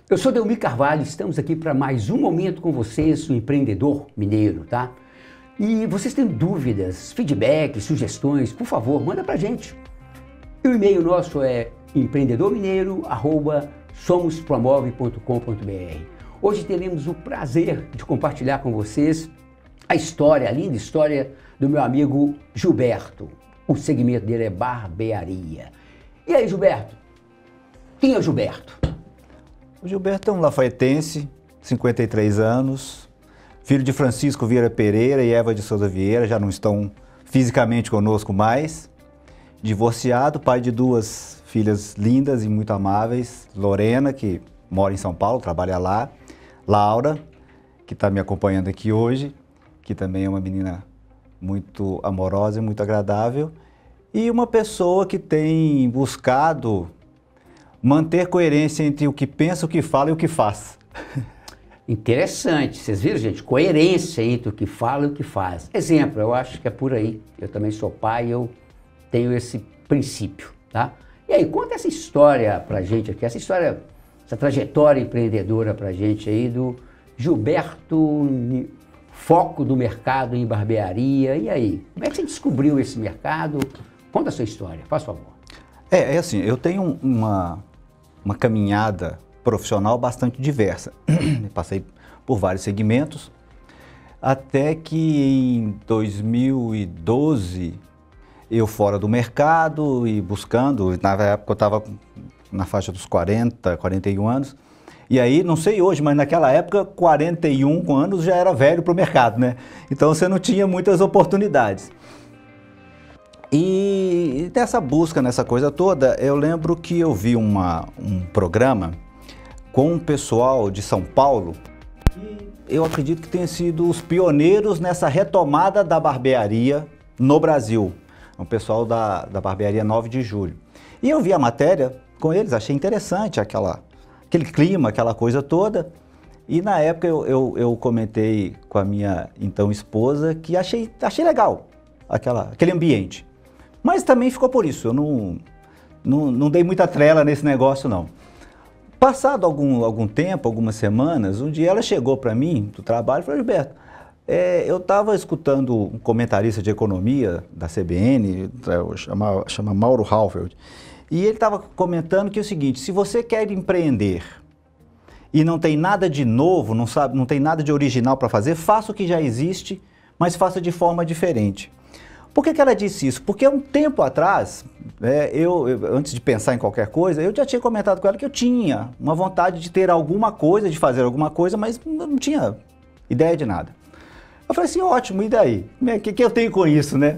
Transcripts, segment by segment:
Eu sou Delmir Carvalho, estamos aqui para mais um momento com vocês, o Empreendedor Mineiro, tá? E vocês têm dúvidas, feedbacks, sugestões, por favor, manda pra gente. E o e-mail nosso é empreendedormineiro@somospromove.com.br. Hoje teremos o prazer de compartilhar com vocês a história, a linda história do meu amigo Gilberto. O segmento dele é barbearia. E aí, Gilberto? Quem é o Gilberto? O Gilberto é um lafaiense, 53 anos, filho de Francisco Vieira Pereira e Eva de Souza Vieira, já não estão fisicamente conosco mais. Divorciado, pai de duas filhas lindas e muito amáveis, Lorena, que mora em São Paulo, trabalha lá, Laura, que está me acompanhando aqui hoje, que também é uma menina muito amorosa e muito agradável, e uma pessoa que tem buscado manter coerência entre o que pensa, o que fala e o que faz. Interessante, vocês viram, gente? Coerência entre o que fala e o que faz. Exemplo, eu acho que é por aí. Eu também sou pai, eu tenho esse princípio, tá? E aí, conta essa história pra gente aqui, essa história, essa trajetória empreendedora pra gente aí do Gilberto, foco do mercado em barbearia. E aí, como é que você descobriu esse mercado? Conta a sua história, faz favor. É assim, eu tenho uma caminhada profissional bastante diversa. Passei por vários segmentos, até que em 2012, eu fora do mercado e buscando, na época eu estava na faixa dos 40, 41 anos, e aí, não sei hoje, mas naquela época, 41 anos já era velho para o mercado, né? Então você não tinha muitas oportunidades. E nessa busca, nessa coisa toda, eu lembro que eu vi um programa com um pessoal de São Paulo, que eu acredito que tenha sido os pioneiros nessa retomada da barbearia no Brasil. Um pessoal da barbearia 9 de Julho. E eu vi a matéria com eles, achei interessante aquele clima, aquela coisa toda. E na época eu comentei com a minha então esposa que achei legal aquele ambiente. Mas também ficou por isso, eu não dei muita trela nesse negócio não. Passado algum tempo, algumas semanas, um dia ela chegou para mim do trabalho e falou: Gilberto, eu estava escutando um comentarista de economia da CBN, chama Mauro Halfeld, e ele estava comentando que é o seguinte: se você quer empreender e não tem nada de novo, não tem nada de original para fazer, faça o que já existe, mas faça de forma diferente. Por que ela disse isso? Porque um tempo atrás, antes de pensar em qualquer coisa, eu já tinha comentado com ela que eu tinha uma vontade de ter alguma coisa, de fazer alguma coisa, mas eu não tinha ideia de nada. Eu falei assim: ótimo, e daí? O que eu tenho com isso, né?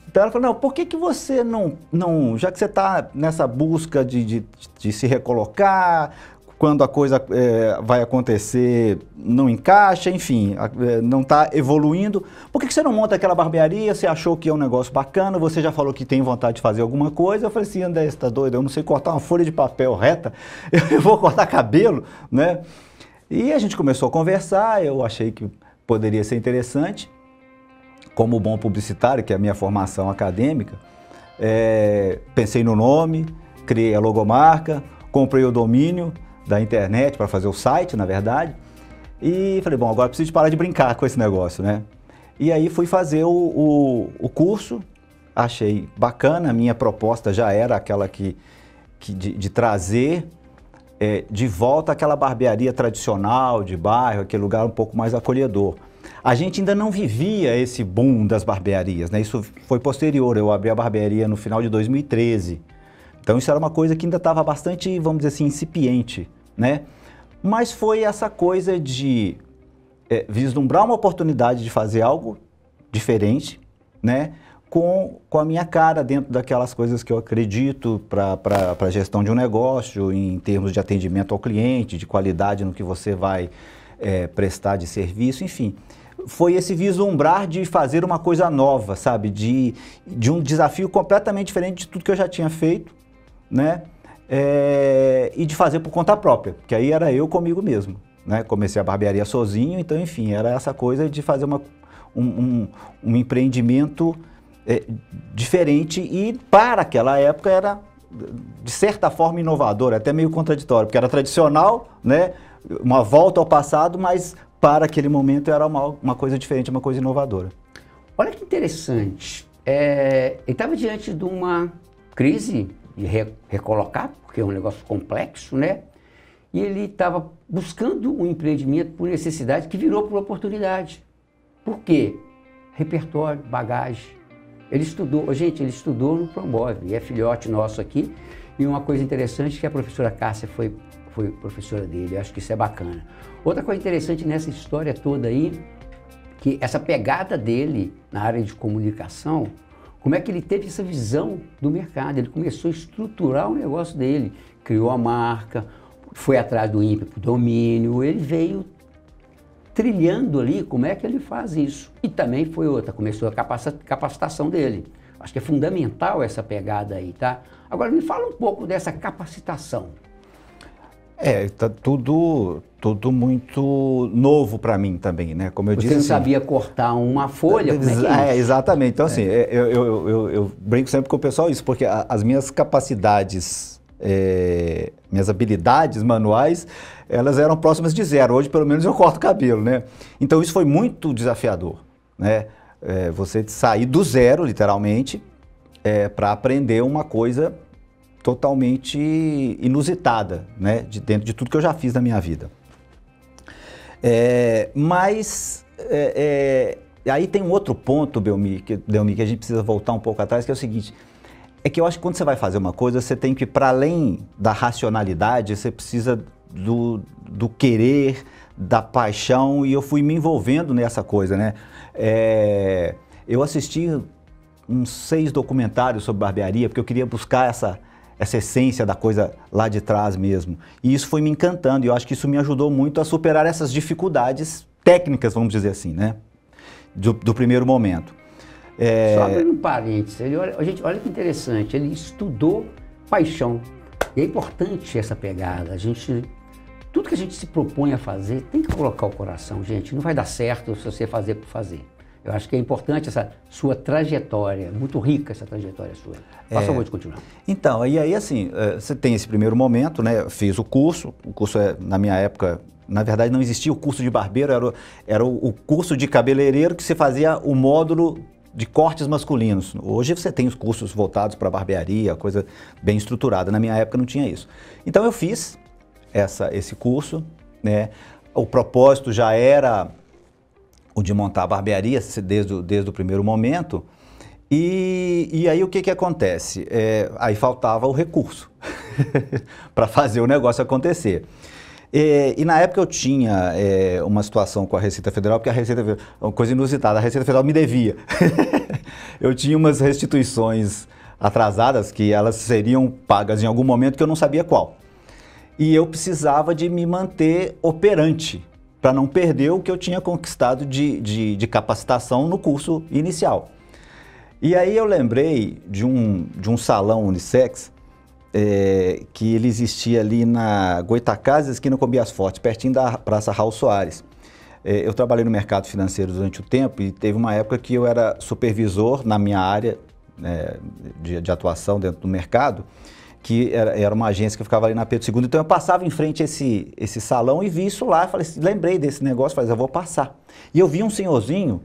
Então ela falou: não, por que você não já que você está nessa busca de se recolocar, quando a coisa vai acontecer, não encaixa, enfim, não está evoluindo, por que você não monta aquela barbearia? Você achou que é um negócio bacana, você já falou que tem vontade de fazer alguma coisa. Eu falei assim: André, você está doido? Eu não sei cortar uma folha de papel reta, eu vou cortar cabelo, né? E a gente começou a conversar, eu achei que poderia ser interessante, como bom publicitário, que é a minha formação acadêmica, pensei no nome, criei a logomarca, comprei o domínio da internet para fazer o site, na verdade, e falei: bom, agora preciso parar de brincar com esse negócio, né? E aí fui fazer o curso, achei bacana, a minha proposta já era aquela de trazer de volta aquela barbearia tradicional de bairro, aquele lugar um pouco mais acolhedor. A gente ainda não vivia esse boom das barbearias, né? Isso foi posterior, eu abri a barbearia no final de 2013. Então isso era uma coisa que ainda estava bastante, vamos dizer assim, incipiente, né? Mas foi essa coisa de vislumbrar uma oportunidade de fazer algo diferente, né? Com a minha cara dentro daquelas coisas que eu acredito para a gestão de um negócio, em termos de atendimento ao cliente, de qualidade no que você vai prestar de serviço, enfim. Foi esse vislumbrar de fazer uma coisa nova, sabe? De um desafio completamente diferente de tudo que eu já tinha feito, né? E de fazer por conta própria, porque aí era eu comigo mesmo, né? Comecei a barbearia sozinho, então, enfim, era essa coisa de fazer um empreendimento diferente, e para aquela época era de certa forma, inovadora, até meio contraditório, porque era tradicional, né? Uma volta ao passado, mas para aquele momento era uma coisa diferente, uma coisa inovadora. Olha que interessante. Ele estava diante de uma crise de recolocar, porque é um negócio complexo, né? E ele estava buscando um empreendimento por necessidade que virou por oportunidade. Por quê? Repertório, bagagem. Ele estudou, gente, ele estudou no Promove, é filhote nosso aqui. E uma coisa interessante é que a professora Cássia foi professora dele, eu acho que isso é bacana. Outra coisa interessante nessa história toda aí, que essa pegada dele na área de comunicação, como é que ele teve essa visão do mercado, ele começou a estruturar o negócio dele, criou a marca, foi atrás do ímpeto, do domínio, ele veio trilhando ali como é que ele faz isso. E também foi outra, começou a capacitação dele. Acho que é fundamental essa pegada aí, tá? Agora me fala um pouco dessa capacitação. Tá tudo muito novo para mim também, né? Como eu disse, você não sabia cortar uma folha? Como é que é isso? Exatamente. Então, assim, eu brinco sempre com o pessoal isso, porque as minhas capacidades, minhas habilidades manuais, elas eram próximas de zero. Hoje, pelo menos, eu corto cabelo, né? Então, isso foi muito desafiador, né? Você sair do zero, literalmente, para aprender uma coisa totalmente inusitada, né? Dentro de tudo que eu já fiz na minha vida. Mas aí tem um outro ponto, Delmi, que a gente precisa voltar um pouco atrás, que é o seguinte, é que eu acho que quando você vai fazer uma coisa, você tem que ir para além da racionalidade, você precisa do querer, da paixão, e eu fui me envolvendo nessa coisa, né? Eu assisti uns 6 documentários sobre barbearia, porque eu queria buscar essa essência da coisa lá de trás mesmo. E isso foi me encantando, e eu acho que isso me ajudou muito a superar essas dificuldades técnicas, vamos dizer assim, né? Do primeiro momento. Só abrindo um parênteses, gente, olha que interessante, ele estudou paixão. E é importante essa pegada, tudo que a gente se propõe a fazer, tem que colocar o coração, gente. Não vai dar certo se você fazer por fazer. Eu acho que é importante essa sua trajetória, muito rica essa trajetória sua. Faça favor de continuar. Então, e aí assim, você tem esse primeiro momento, né? Eu fiz o curso na minha época, na verdade não existia o curso de barbeiro, era o curso de cabeleireiro que você fazia o módulo de cortes masculinos. Hoje você tem os cursos voltados para barbearia, coisa bem estruturada. Na minha época não tinha isso. Então eu fiz esse curso, né? O propósito já era o de montar a barbearia desde o primeiro momento, e aí o que acontece? Aí faltava o recurso para fazer o negócio acontecer. E na época eu tinha uma situação com a Receita Federal, porque a Receita Federal, uma coisa inusitada, a Receita Federal me devia. Eu tinha umas restituições atrasadas que elas seriam pagas em algum momento que eu não sabia qual. E eu precisava de me manter operante, para não perder o que eu tinha conquistado de capacitação no curso inicial. E aí eu lembrei de um salão unissex que ele existia ali na Goitacazes, esquina com Bias Fortes, pertinho da Praça Raul Soares. Eu trabalhei no mercado financeiro durante o tempo e teve uma época que eu era supervisor na minha área de atuação dentro do mercado, que era uma agência que ficava ali na Pedro II. Então eu passava em frente a esse salão e vi isso lá, falei, lembrei desse negócio, falei, eu vou passar. E eu vi um senhorzinho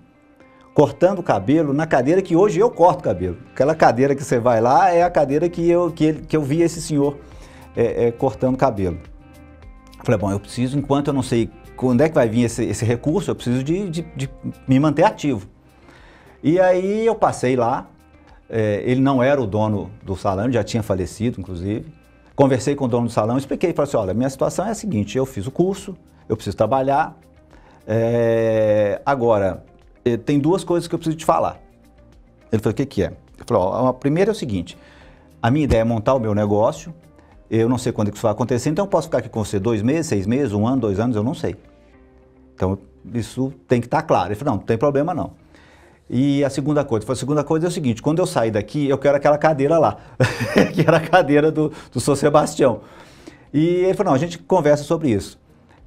cortando o cabelo na cadeira que hoje eu corto cabelo. Aquela cadeira que você vai lá é a cadeira que eu vi esse senhor cortando cabelo. Falei, bom, eu preciso, enquanto eu não sei quando é que vai vir esse recurso, eu preciso de me manter ativo. E aí eu passei lá. Ele não era o dono do salão, já tinha falecido, inclusive. Conversei com o dono do salão, expliquei, falei assim, olha, minha situação é a seguinte, eu fiz o curso, eu preciso trabalhar, agora, tem 2 coisas que eu preciso te falar. Ele falou, o que é? Ele falou, a primeira é o seguinte, a minha ideia é montar o meu negócio, eu não sei quando isso vai acontecer, então eu posso ficar aqui com você 2 meses, 6 meses, 1 ano, 2 anos, eu não sei. Então, isso tem que estar claro. Ele falou, não tem problema não. E a segunda coisa é o seguinte, quando eu sair daqui, eu quero aquela cadeira lá, que era a cadeira do Sr. Sebastião. E ele falou, não, a gente conversa sobre isso.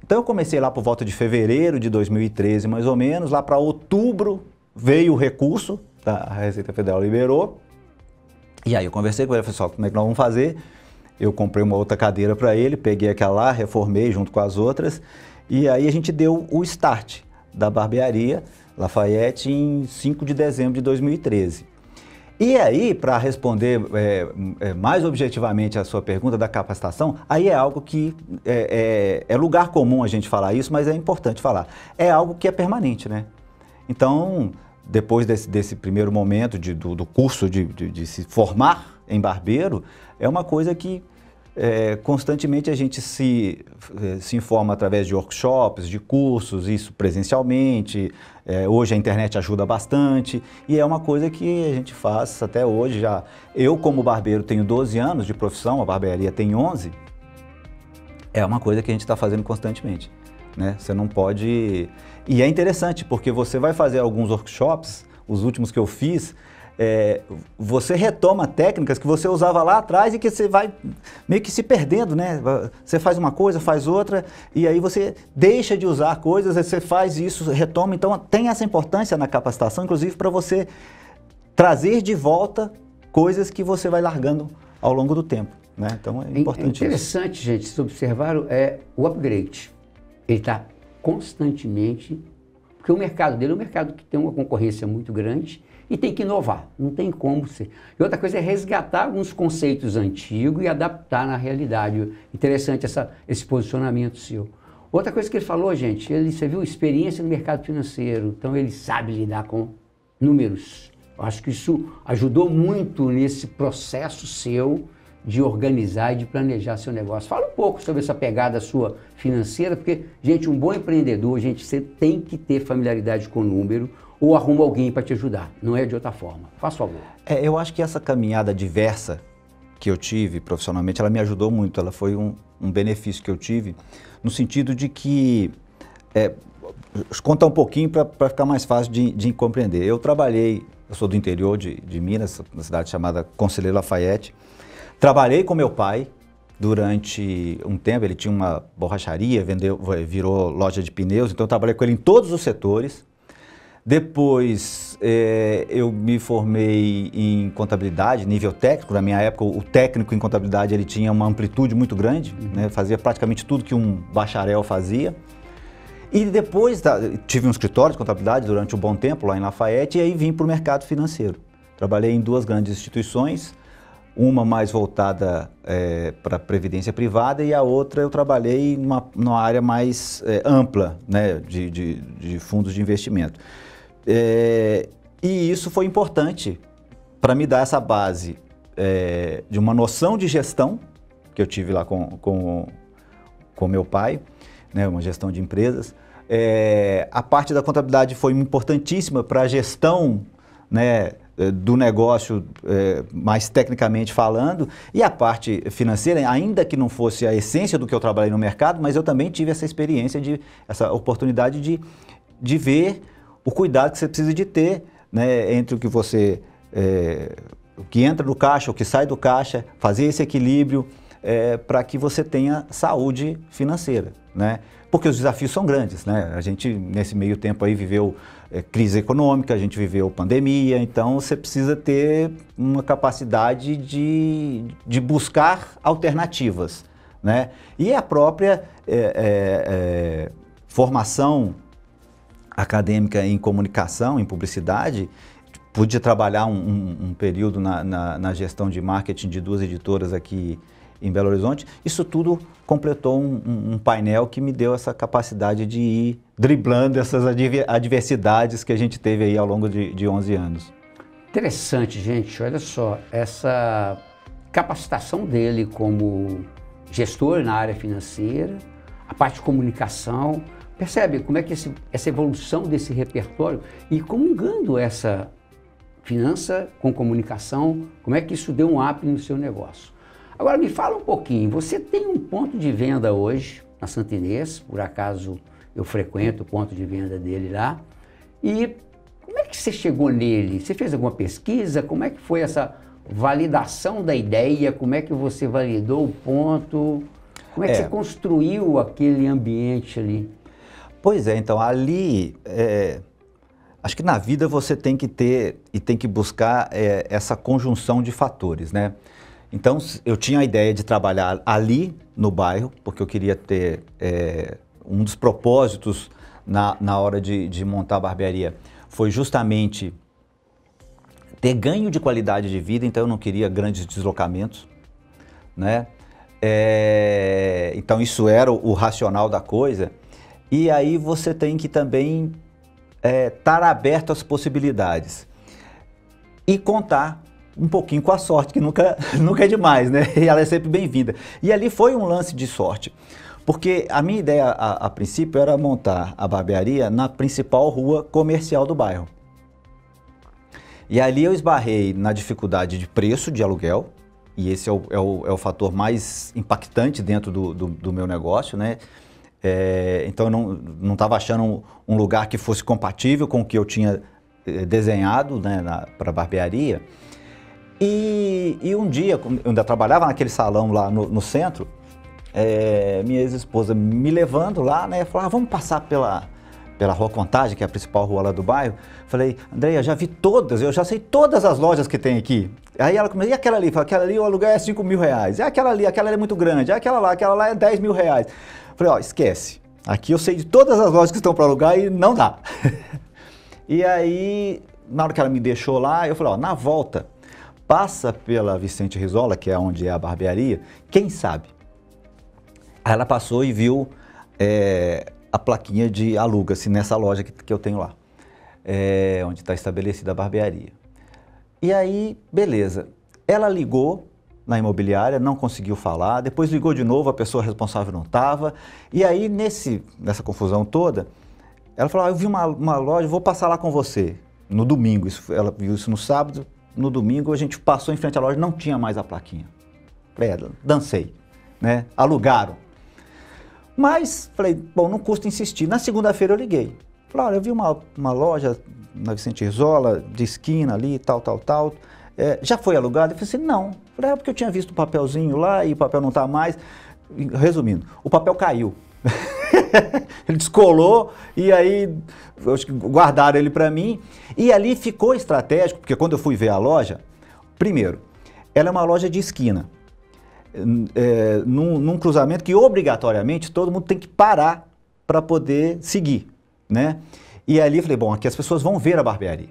Então eu comecei lá por volta de fevereiro de 2013, mais ou menos, lá para outubro veio o recurso, a Receita Federal liberou, E aí eu conversei com ele, falei, como é que nós vamos fazer? Eu comprei uma outra cadeira para ele, peguei aquela lá, reformei junto com as outras, e aí a gente deu o start da barbearia Lafayette em 5 de dezembro de 2013. E aí, para responder mais objetivamente a sua pergunta da capacitação, aí é algo que é lugar comum a gente falar isso, mas é importante falar. É algo que é permanente, né? Então, depois desse primeiro momento do curso de se formar em barbeiro, é uma coisa que constantemente a gente se informa através de workshops, de cursos, isso presencialmente. Hoje a internet ajuda bastante e é uma coisa que a gente faz até hoje já. Eu, como barbeiro, tenho 12 anos de profissão, a barbearia tem 11. É uma coisa que a gente está fazendo constantemente, né? Você não pode... E é interessante porque você vai fazer alguns workshops, os últimos que eu fiz, você retoma técnicas que você usava lá atrás e que você vai meio que se perdendo, né? Você faz uma coisa, faz outra, e aí você deixa de usar coisas, você faz isso, retoma. Então tem essa importância na capacitação, inclusive para você trazer de volta coisas que você vai largando ao longo do tempo, né? Então é importante. É interessante, gente, vocês observaram, o upgrade. Ele está constantemente, porque o mercado dele é um mercado que tem uma concorrência muito grande, e tem que inovar, não tem como ser. E outra coisa é resgatar alguns conceitos antigos e adaptar na realidade. Interessante esse posicionamento seu. Outra coisa que ele falou, gente, você viu experiência no mercado financeiro, então ele sabe lidar com números. Eu acho que isso ajudou muito nesse processo seu de organizar e de planejar seu negócio. Fala um pouco sobre essa pegada sua financeira, porque, gente, um bom empreendedor, gente, você tem que ter familiaridade com o número, ou arruma alguém para te ajudar, não é de outra forma. Faça favor. Eu acho que essa caminhada diversa que eu tive profissionalmente, ela me ajudou muito, ela foi um benefício que eu tive, no sentido de que, contar um pouquinho para ficar mais fácil de compreender. Eu sou do interior de Minas, uma cidade chamada Conselheiro Lafayette, trabalhei com meu pai durante um tempo, ele tinha uma borracharia, virou loja de pneus, então eu trabalhei com ele em todos os setores. Depois eu me formei em contabilidade, nível técnico. Na minha época, o técnico em contabilidade ele tinha uma amplitude muito grande, né? Fazia praticamente tudo que um bacharel fazia. E depois tive um escritório de contabilidade durante um bom tempo lá em Lafayette e aí vim para o mercado financeiro. Trabalhei em 2 grandes instituições, uma mais voltada para a previdência privada e a outra eu trabalhei numa área mais ampla, né? de fundos de investimento. E isso foi importante para me dar essa base de uma noção de gestão que eu tive lá com meu pai, né, uma gestão de empresas. A parte da contabilidade foi importantíssima para a gestão, né, do negócio mais tecnicamente falando, e a parte financeira, ainda que não fosse a essência do que eu trabalhei no mercado, mas eu também tive essa experiência, essa oportunidade de ver o cuidado que você precisa de ter, né, entre o que você, o que entra no caixa, o que sai do caixa, fazer esse equilíbrio para que você tenha saúde financeira, né? Porque os desafios são grandes, né? A gente, nesse meio tempo aí, viveu crise econômica, a gente viveu pandemia, então você precisa ter uma capacidade de buscar alternativas, né? E a própria formação acadêmica em comunicação, em publicidade, pude trabalhar um período na gestão de marketing de 2 editoras aqui em Belo Horizonte. Isso tudo completou um painel que me deu essa capacidade de ir driblando essas adversidades que a gente teve aí ao longo de 11 anos. Interessante, gente. Olha só, essa capacitação dele como gestor na área financeira, a parte de comunicação. Percebe como é que essa evolução desse repertório e comungando essa finança com comunicação, como é que isso deu um up no seu negócio? Agora me fala um pouquinho, você tem um ponto de venda hoje na Santa Inês, por acaso eu frequento o ponto de venda dele lá, e como é que você chegou nele? Você fez alguma pesquisa? Como é que foi essa validação da ideia? Como é que você validou o ponto? Como é que você construiu aquele ambiente ali? Pois é, então ali Acho que na vida você tem que ter e tem que buscar essa conjunção de fatores, né? Então, eu tinha a ideia de trabalhar ali no bairro, porque eu queria ter um dos propósitos na hora de montar a barbearia foi justamente ter ganho de qualidade de vida, então eu não queria grandes deslocamentos, né? Então isso era o racional da coisa. E aí você tem que também estar aberto às possibilidades e contar um pouquinho com a sorte, que nunca é demais, né? E ela é sempre bem-vinda. E ali foi um lance de sorte, porque a minha ideia a princípio era montar a barbearia na principal rua comercial do bairro. E ali eu esbarrei na dificuldade de preço de aluguel, e esse é o fator mais impactante dentro do meu negócio, né? Então eu não estava achando um lugar que fosse compatível com o que eu tinha desenhado, né, para a barbearia. E um dia, eu ainda trabalhava naquele salão lá no centro, minha ex-esposa me levando lá, né, falou, vamos passar pela Rua Contagem, que é a principal rua lá do bairro. Falei, Andréia, já vi todas, eu já sei todas as lojas que tem aqui. Aí ela começou, e aquela ali? Falei, aquela ali o aluguel é 5 mil reais. E aquela ali é muito grande. E aquela lá é 10 mil reais. Falei, esquece. Aqui eu sei de todas as lojas que estão para alugar e não dá. E aí, na hora que ela me deixou lá, eu falei, na volta, passa pela Vicente Risola, que é onde é a barbearia, quem sabe? Aí ela passou e viu a plaquinha de aluga-se nessa loja que eu tenho lá, onde está estabelecida a barbearia. E aí, beleza. Ela ligou na imobiliária, não conseguiu falar, depois ligou de novo, a pessoa responsável não estava. E aí, nessa confusão toda, ela falou, eu vi uma loja, vou passar lá com você. No domingo, ela viu isso no sábado, no domingo a gente passou em frente à loja, não tinha mais a plaquinha. Dancei, né? Alugaram. Mas, falei, bom, não custa insistir. Na segunda-feira eu liguei. Falei, olha, eu vi uma loja na Vicente Risola, de esquina ali, tal. Já foi alugado? Eu falei assim, não. Falei, porque eu tinha visto o papelzinho lá e o papel não está mais. Resumindo, o papel caiu. Ele descolou e aí acho que guardaram ele para mim. E ali ficou estratégico, porque quando eu fui ver a loja, primeiro, ela é uma loja de esquina. Num cruzamento que obrigatoriamente todo mundo tem que parar para poder seguir, né? E ali eu falei, bom, aqui as pessoas vão ver a barbearia.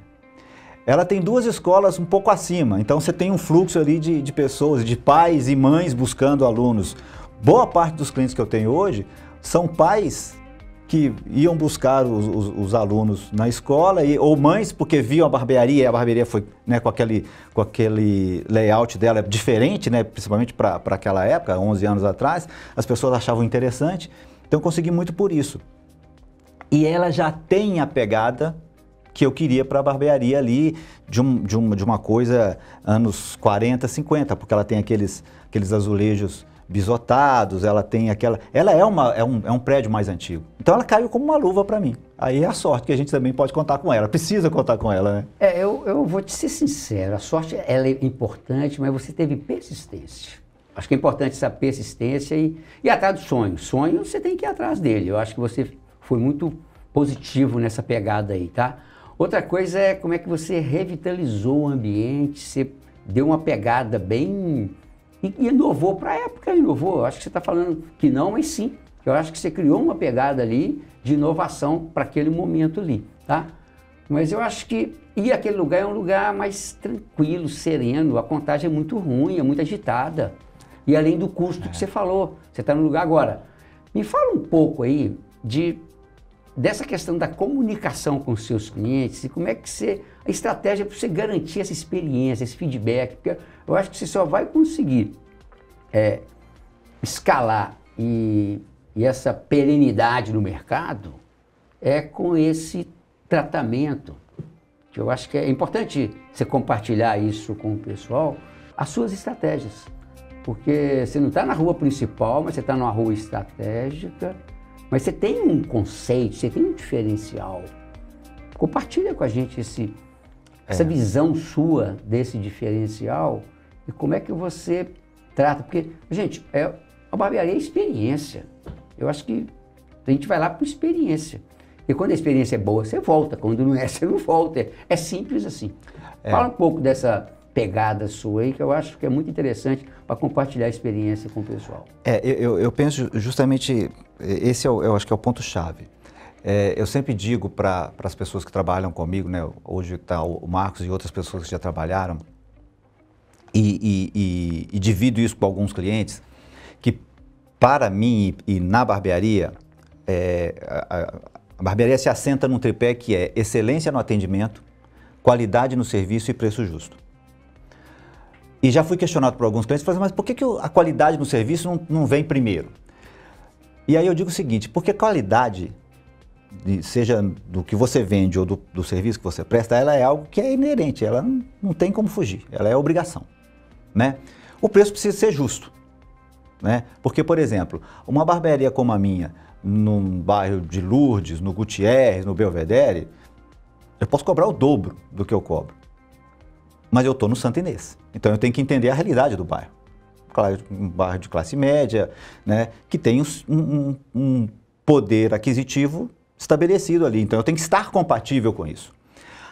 Ela tem 2 escolas um pouco acima, então você tem um fluxo ali de pessoas, de pais e mães buscando alunos. Boa parte dos clientes que eu tenho hoje são pais que iam buscar os alunos na escola, ou mães porque viam a barbearia, e a barbearia foi, né, com aquele layout dela diferente, né, principalmente para aquela época, 11 anos atrás, as pessoas achavam interessante, então eu consegui muito por isso. E ela já tem a pegada que eu queria para a barbearia ali, de uma coisa anos 40, 50, porque ela tem aqueles azulejos bisotados, ela tem aquela... Ela é um prédio mais antigo. Então ela caiu como uma luva para mim. Aí é a sorte que a gente também pode contar com ela, precisa contar com ela, né? Eu vou te ser sincero, a sorte ela é importante, mas você teve persistência. Acho que é importante essa persistência e ir atrás do sonho. Sonho, você tem que ir atrás dele. Eu acho que você foi muito positivo nessa pegada aí, tá? Outra coisa é como é que você revitalizou o ambiente, você deu uma pegada bem... E inovou para a época, inovou. Eu acho que você está falando que não, mas sim. Eu acho que você criou uma pegada ali de inovação para aquele momento ali, tá? Mas eu acho que ir àquele lugar é um lugar mais tranquilo, sereno. A Contagem é muito ruim, é muito agitada. E além do custo que você falou, você está no lugar agora. Me fala um pouco aí dessa questão da comunicação com os seus clientes e como é que a estratégia para você garantir essa experiência, esse feedback, porque eu acho que você só vai conseguir escalar e essa perenidade no mercado com esse tratamento. Eu acho que é importante você compartilhar isso com o pessoal, as suas estratégias, porque você não está na rua principal, mas você está numa rua estratégica, mas você tem um conceito, você tem um diferencial. Compartilha com a gente essa visão sua desse diferencial e como é que você trata. Porque, gente, a barbearia é experiência. Eu acho que a gente vai lá por experiência. E quando a experiência é boa, você volta. Quando não é, você não volta. É simples assim. Fala um pouco dessa pegada sua aí, que eu acho que é muito interessante para compartilhar a experiência com o pessoal. Eu penso justamente, esse eu acho que é o ponto-chave. Eu sempre digo para as pessoas que trabalham comigo, né, hoje está o Marcos e outras pessoas que já trabalharam, e divido isso com alguns clientes, que para mim e na barbearia, a barbearia se assenta num tripé que é excelência no atendimento, qualidade no serviço e preço justo. E já fui questionado por alguns clientes, mas por que a qualidade no serviço não vem primeiro? E aí eu digo o seguinte, porque a qualidade, seja do que você vende ou do serviço que você presta, ela é algo que é inerente, ela não tem como fugir, ela é obrigação, né? O preço precisa ser justo, né? Porque, por exemplo, uma barbearia como a minha, num bairro de Lourdes, no Gutierrez, no Belvedere, eu posso cobrar o dobro do que eu cobro. Mas eu estou no Santa Inês, então eu tenho que entender a realidade do bairro. Claro, um bairro de classe média, né, que tem um poder aquisitivo estabelecido ali, então eu tenho que estar compatível com isso.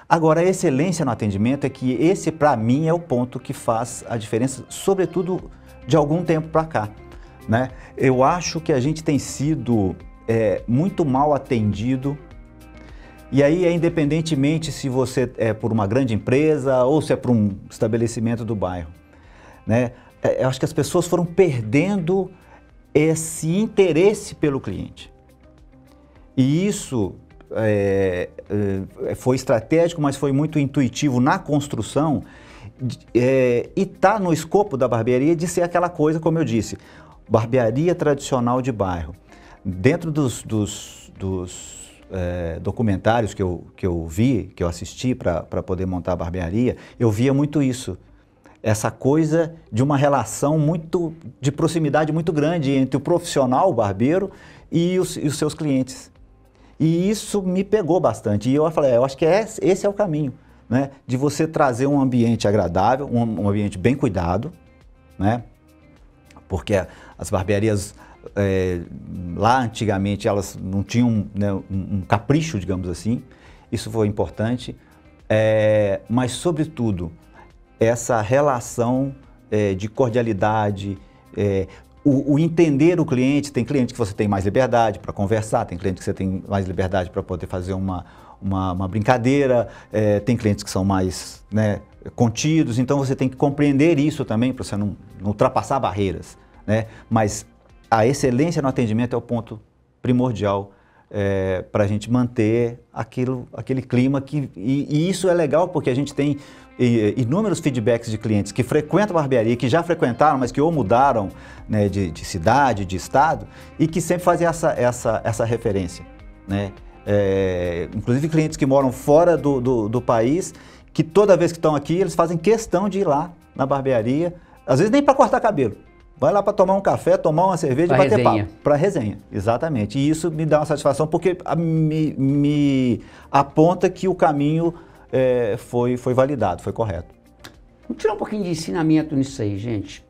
Agora, a excelência no atendimento é que esse, para mim, é o ponto que faz a diferença, sobretudo de algum tempo para cá, né? Eu acho que a gente tem sido muito mal atendido. E aí, independentemente se você é por uma grande empresa ou se é por um estabelecimento do bairro, né? Eu acho que as pessoas foram perdendo esse interesse pelo cliente. E isso foi estratégico, mas foi muito intuitivo na construção e está no escopo da barbearia de ser aquela coisa, como eu disse, barbearia tradicional de bairro. Dentro dos documentários que eu vi, que eu assisti para poder montar a barbearia, eu via muito isso. Essa coisa de uma relação de proximidade muito grande entre o profissional, o barbeiro, e os seus clientes. E isso me pegou bastante. E eu falei, eu acho que esse é o caminho, né? De você trazer um ambiente agradável, um ambiente bem cuidado, né? Porque as barbearias lá antigamente elas não tinham, né, um capricho, digamos assim. Isso foi importante, mas sobretudo essa relação de cordialidade, o entender o cliente. Tem cliente que você tem mais liberdade para conversar, tem cliente que você tem mais liberdade para poder fazer uma brincadeira, tem clientes que são mais, né, contidos, então você tem que compreender isso também para você não ultrapassar barreiras, né? Mas a excelência no atendimento é o ponto primordial para a gente manter aquele clima e isso é legal porque a gente tem inúmeros feedbacks de clientes que frequentam a barbearia, que já frequentaram, mas que ou mudaram, né, de cidade, de estado, e que sempre fazem essa referência, né? Inclusive clientes que moram fora do país, que toda vez que estão aqui, eles fazem questão de ir lá na barbearia, às vezes nem para cortar cabelo. Vai lá para tomar um café, tomar uma cerveja e bater papo. Para resenha, exatamente. E isso me dá uma satisfação porque me aponta que o caminho foi validado, foi correto. Vamos tirar um pouquinho de ensinamento nisso aí, gente.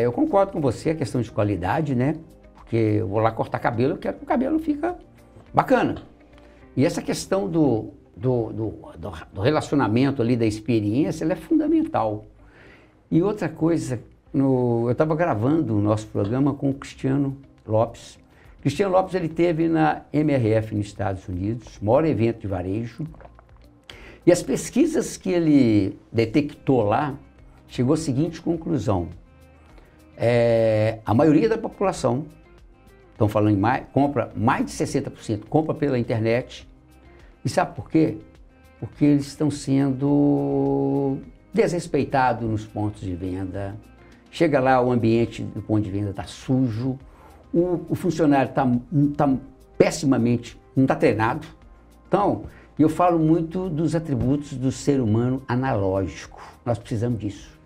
Eu concordo com você, a questão de qualidade, né? Porque eu vou lá cortar cabelo, eu quero que o cabelo fica bacana. E essa questão do relacionamento ali, da experiência, ela é fundamental. E outra coisa, eu estava gravando o nosso programa com o Cristiano Lopes. Cristiano Lopes, ele esteve na MRF nos Estados Unidos, maior evento de varejo. E as pesquisas que ele detectou lá, chegou à seguinte conclusão. A maioria da população, estão falando compra mais de 60%, compra pela internet. E sabe por quê? Porque eles estão sendo desrespeitados nos pontos de venda. Chega lá, o ambiente do ponto de venda está sujo, o funcionário está pessimamente, não está treinado. Então, eu falo muito dos atributos do ser humano analógico. Nós precisamos disso.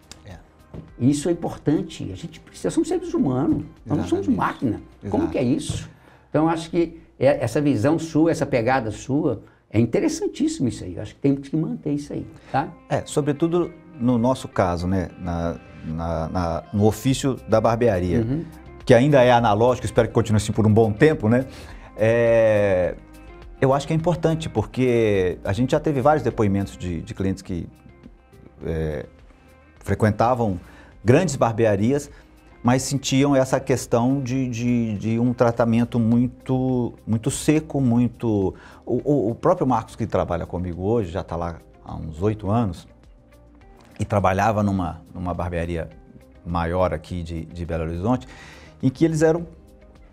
Isso é importante. A gente precisa, somos seres humanos, nós não somos máquina. Exato. Como que é isso? Então, acho que essa visão sua, essa pegada sua, é interessantíssimo isso aí. Eu acho que temos que manter isso aí, tá? Sobretudo no nosso caso, né? No ofício da barbearia, que ainda é analógico, espero que continue assim por um bom tempo, né? Eu acho que é importante, porque a gente já teve vários depoimentos de clientes que frequentavam grandes barbearias, mas sentiam essa questão de um tratamento muito seco, muito... O próprio Marcos, que trabalha comigo hoje, já está lá há uns 8 anos, e trabalhava numa barbearia maior aqui de Belo Horizonte, em que eles eram,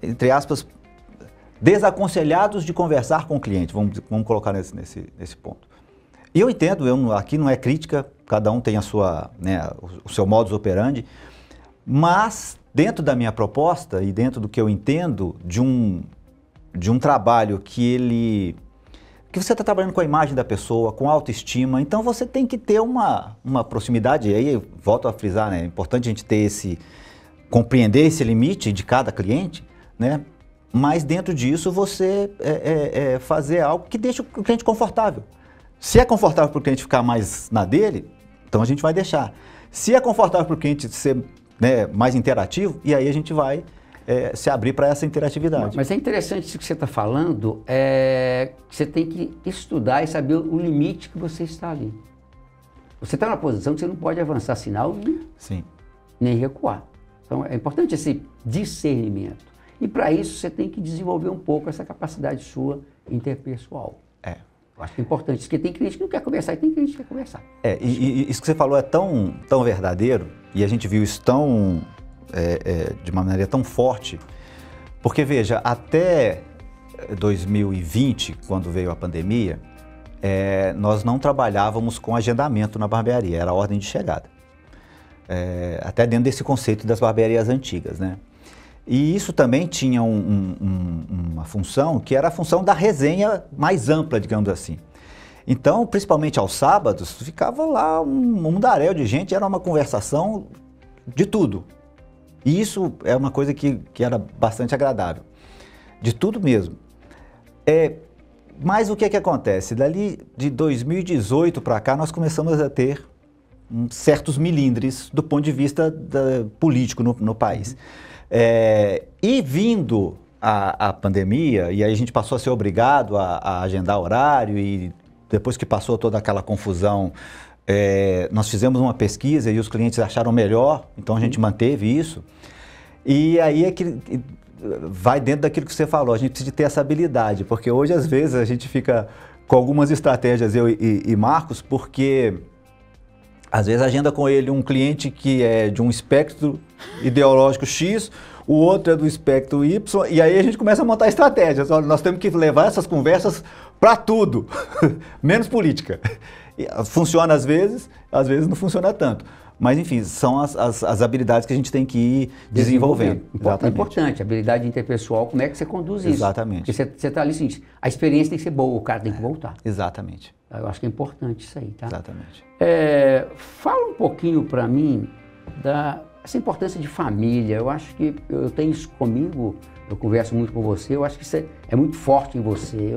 entre aspas, desaconselhados de conversar com o cliente, vamos colocar nesse ponto. E eu entendo, aqui não é crítica, cada um tem a sua, né, o seu modus operandi, mas dentro da minha proposta e dentro do que eu entendo de um trabalho que você está trabalhando com a imagem da pessoa, com autoestima, então você tem que ter uma proximidade, e aí eu volto a frisar, né, é importante a gente ter compreender esse limite de cada cliente, né, mas dentro disso você fazer algo que deixe o cliente confortável. Se é confortável para o cliente ficar mais na dele, então a gente vai deixar. Se é confortável para o cliente ser, né, mais interativo, e aí a gente vai se abrir para essa interatividade. Mas é interessante isso que você está falando, que você tem que estudar e saber o limite que você está ali. Você está numa posição que você não pode avançar sinal nem recuar. Então é importante esse discernimento. E para isso você tem que desenvolver um pouco essa capacidade sua interpessoal. Eu acho que é importante, porque tem cliente que não quer conversar e tem cliente que quer conversar. E isso que você falou é tão verdadeiro, e a gente viu isso de uma maneira tão forte, porque veja, até 2020, quando veio a pandemia, nós não trabalhávamos com agendamento na barbearia, era a ordem de chegada. Até dentro desse conceito das barbearias antigas, né? E isso também tinha uma função, que era a função da resenha mais ampla, digamos assim. Então, principalmente aos sábados, ficava lá um mundaréu de gente, era uma conversação de tudo. E isso é uma coisa que era bastante agradável, de tudo mesmo. Mas o que acontece? Dali de 2018 para cá, nós começamos a ter certos milindres do ponto de vista político no país. E vindo a pandemia, e aí a gente passou a ser obrigado a agendar horário, e depois que passou toda aquela confusão, nós fizemos uma pesquisa e os clientes acharam melhor, então a gente manteve isso. E aí vai dentro daquilo que você falou, a gente precisa ter essa habilidade, porque hoje às vezes a gente fica com algumas estratégias, eu e Marcos, porque às vezes agenda com ele um cliente que é de um espectro ideológico X, o outro é do espectro Y, e aí a gente começa a montar estratégias. Olha, nós temos que levar essas conversas para tudo, menos política. Funciona às vezes não funciona tanto. Mas, enfim, são as habilidades que a gente tem que ir desenvolvendo. É importante, a habilidade interpessoal, como é que você conduz isso? Exatamente. Porque você está ali assim, a experiência tem que ser boa, o cara tem que voltar. Exatamente. Eu acho que é importante isso aí, tá? Exatamente. Fala um pouquinho para mim dessa importância de família. Eu acho que eu tenho isso comigo, eu converso muito com você, eu acho que isso é muito forte em você.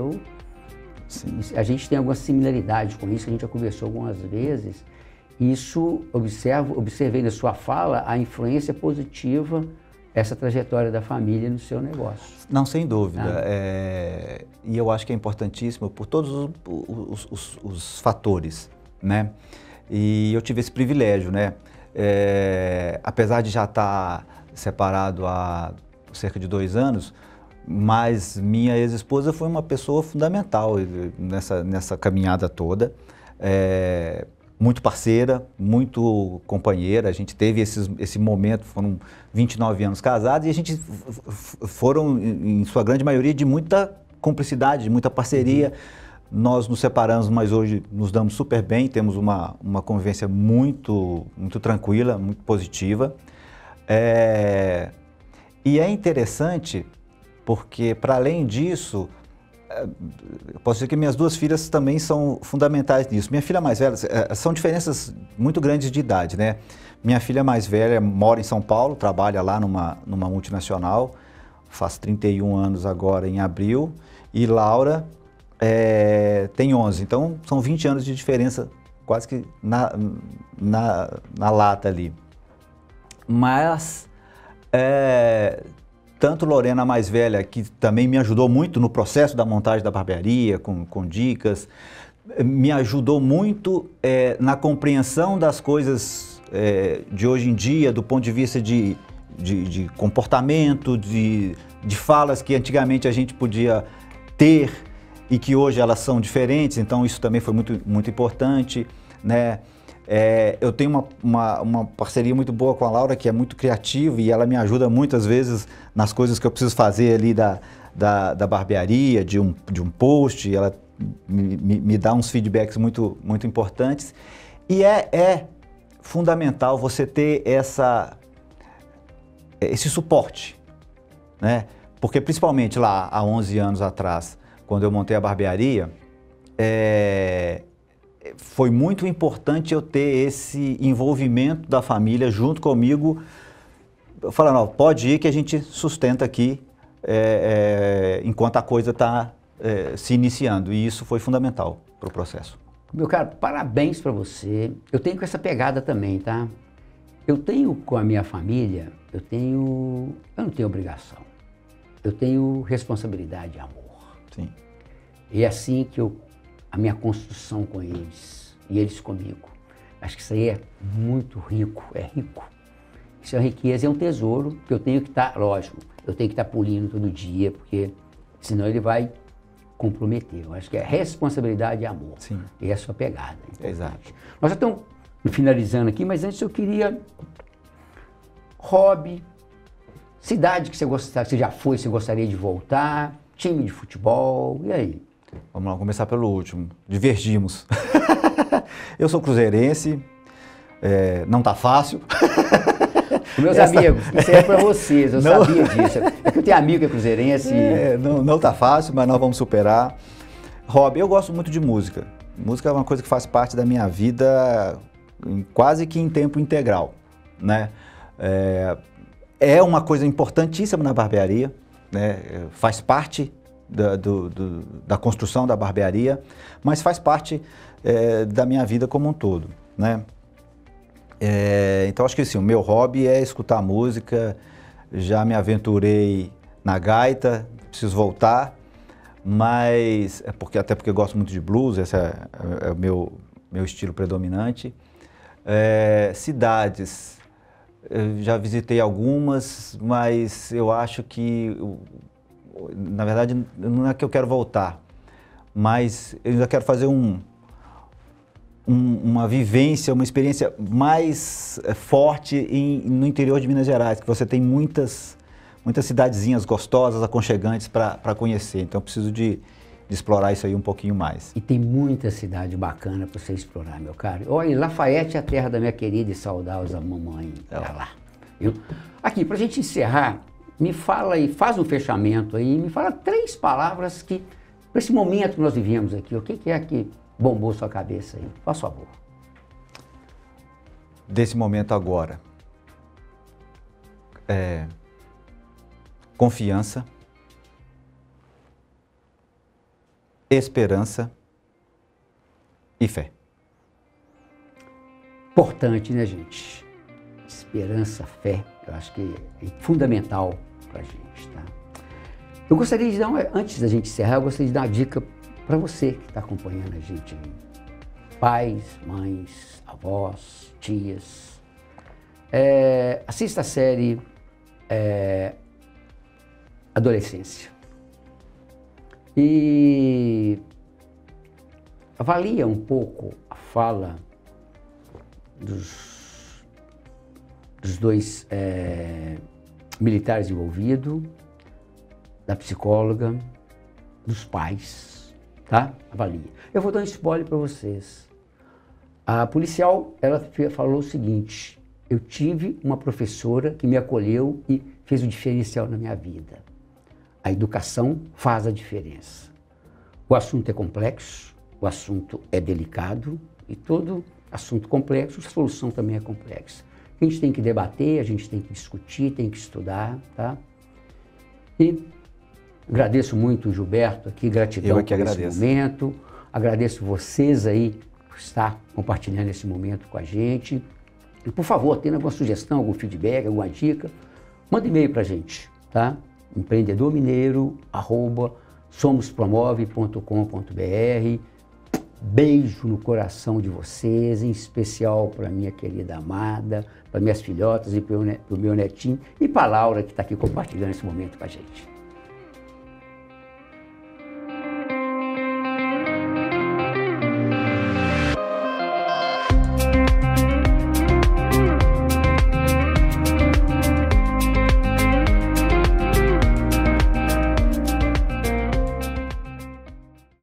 A gente tem algumas similaridades com isso, a gente já conversou algumas vezes. Isso, observei na sua fala a influência positiva, essa trajetória da família no seu negócio. Não, sem dúvida. E eu acho que é importantíssimo por todos os fatores, né? E eu tive esse privilégio, né? Apesar de já estar separado há cerca de 2 anos, mas minha ex-esposa foi uma pessoa fundamental nessa caminhada toda. Muito parceira, muito companheira, a gente teve esse momento, foram 29 anos casados e a gente foram, em sua grande maioria, de muita cumplicidade, de muita parceria. Nós nos separamos, mas hoje nos damos super bem, temos uma convivência muito tranquila, muito positiva. E é interessante porque, para além disso, eu posso dizer que minhas 2 filhas também são fundamentais nisso. Minha filha mais velha, são diferenças muito grandes de idade, né? Minha filha mais velha mora em São Paulo, trabalha lá numa multinacional, faz 31 anos agora em abril, e Laura tem 11, então são 20 anos de diferença, quase que na lata ali. Mas tanto Lorena mais velha, que também me ajudou muito no processo da montagem da barbearia, com dicas, me ajudou muito na compreensão das coisas de hoje em dia, do ponto de vista de comportamento, de falas que antigamente a gente podia ter e que hoje elas são diferentes, então isso também foi muito importante, né? Eu tenho uma parceria muito boa com a Laura, que é muito criativa, e ela me ajuda muitas vezes nas coisas que eu preciso fazer ali da barbearia, de um post. Ela me dá uns feedbacks muito importantes, e é fundamental você ter esse suporte, né? Porque principalmente lá há 11 anos atrás, quando eu montei a barbearia, foi muito importante eu ter esse envolvimento da família junto comigo, falando, ó, pode ir que a gente sustenta aqui enquanto a coisa está se iniciando, e isso foi fundamental para o processo. Meu caro, parabéns para você. Eu tenho com essa pegada também, tá? Eu tenho com a minha família, eu não tenho obrigação, eu tenho responsabilidade e amor. Sim. E é assim que a minha construção com eles, e eles comigo. Acho que isso aí é muito rico, é rico. Isso é uma riqueza, é um tesouro que eu tenho que estar, lógico, eu tenho que estar polindo todo dia, porque senão ele vai comprometer. Eu acho que é responsabilidade e amor. Sim. E é a sua pegada. Exato. Nós já estamos finalizando aqui, mas antes eu queria hobby, cidade que você já foi, você gostaria de voltar, time de futebol, e aí? Vamos lá, começar pelo último. Divergimos. Eu sou cruzeirense, não tá fácil. Meus amigos, isso aí é para vocês, eu sabia disso. É que eu tenho amigo que é cruzeirense. Não tá fácil, mas nós vamos superar. Hobby, eu gosto muito de música. Música é uma coisa que faz parte da minha vida quase que em tempo integral, né? É uma coisa importantíssima na barbearia, né? Faz parte da construção da barbearia, mas faz parte da minha vida como um todo, né? Então acho que assim, o meu hobby é escutar música. Já me aventurei na gaita, preciso voltar, mas até porque eu gosto muito de blues, esse é o meu estilo predominante. Cidades, eu já visitei algumas, mas eu acho que, na verdade, não é que eu quero voltar, mas eu já quero fazer uma vivência, uma experiência mais forte no interior de Minas Gerais, que você tem muitas cidadezinhas gostosas, aconchegantes para conhecer. Então eu preciso de explorar isso aí um pouquinho mais. E tem muita cidade bacana para você explorar, meu caro. Olha, Lafayette é a terra da minha querida e saudosa mamãe. Olha lá. Aqui, para a gente encerrar, me fala aí, faz um fechamento aí, me fala 3 palavras que, para esse momento que nós vivemos aqui, o que é que bombou sua cabeça aí? Faz favor. Desse momento agora, confiança, esperança e fé. Importante, né, gente? Esperança, fé, eu acho que é fundamental para a gente, tá? Eu gostaria de dar antes da gente encerrar, eu gostaria de dar uma dica para você que está acompanhando a gente aí. Pais, mães, avós, tias. Assista a série Adolescência. E avalia um pouco a fala dos 2 militares envolvidos, da psicóloga, dos pais, tá? Avalia. Eu vou dar um spoiler para vocês. A policial, ela falou o seguinte: eu tive uma professora que me acolheu e fez o diferencial na minha vida. A educação faz a diferença. O assunto é complexo, o assunto é delicado e todo assunto complexo, a solução também é complexa. A gente tem que debater, a gente tem que discutir, tem que estudar, tá? E agradeço muito o Gilberto aqui, gratidão por esse momento. Agradeço vocês aí por estar compartilhando esse momento com a gente. E, por favor, tendo alguma sugestão, algum feedback, alguma dica, manda e-mail pra gente, tá? empreendedormineiro@somospromove.com.br. Beijo no coração de vocês, em especial para minha querida amada, para minhas filhotas e para o meu netinho e para a Laura que está aqui compartilhando esse momento com a gente.